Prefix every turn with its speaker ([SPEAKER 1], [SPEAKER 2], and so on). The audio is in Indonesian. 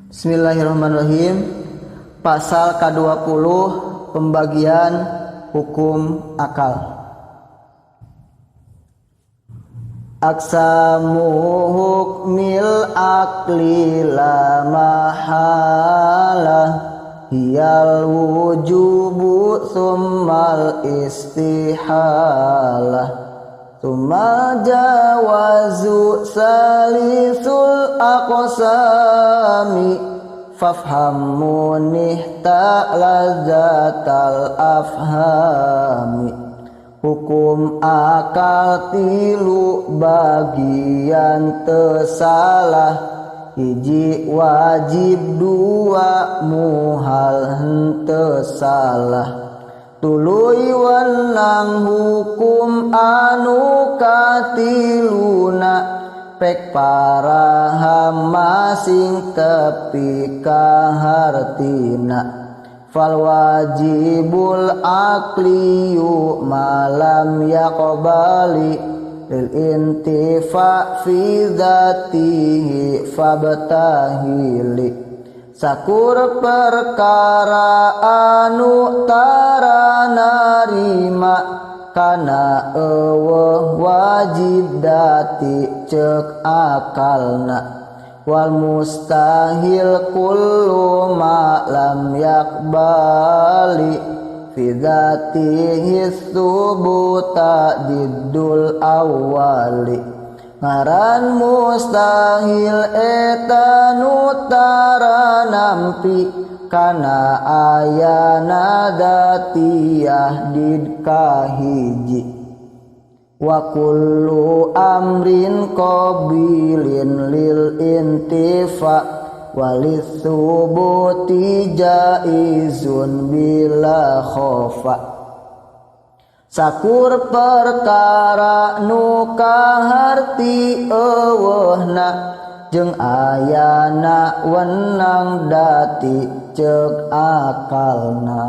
[SPEAKER 1] Bismillahirrahmanirrahim. Pasal ke-20 pembagian hukum akal. Aqsamu hukmil aqli la mahalah hiyal wujubu thummal istihalah thumma jawazu salisul aqsami fafham munih ta'lazatal afhami. Hukum akal tilu bagian tesalah, hiji wajib dua muhal henteu salah. Tuluy wenang hukum anu katiluna pek paraham masing tepi kahartina. Fal wajibul aqliyu malam yaqbali lil intifa fi dzatihi fabtahili. Sakur perkara anu tara narima kana eueuh wajib dati ceuk akalna. Wal mustahil kullu ma lam yaqbali fi dzatihi thubuta diddul awwali. Ngaran mustahil eta nu tara nampi kana ayana dzatiyah did kahiji. Wa kullu amrin qabilin lil intifa walithubuti jaizun bila khofa. Sakur perkara nu kaharti eueuhna jeung ayana wenang dati ceuk akalna.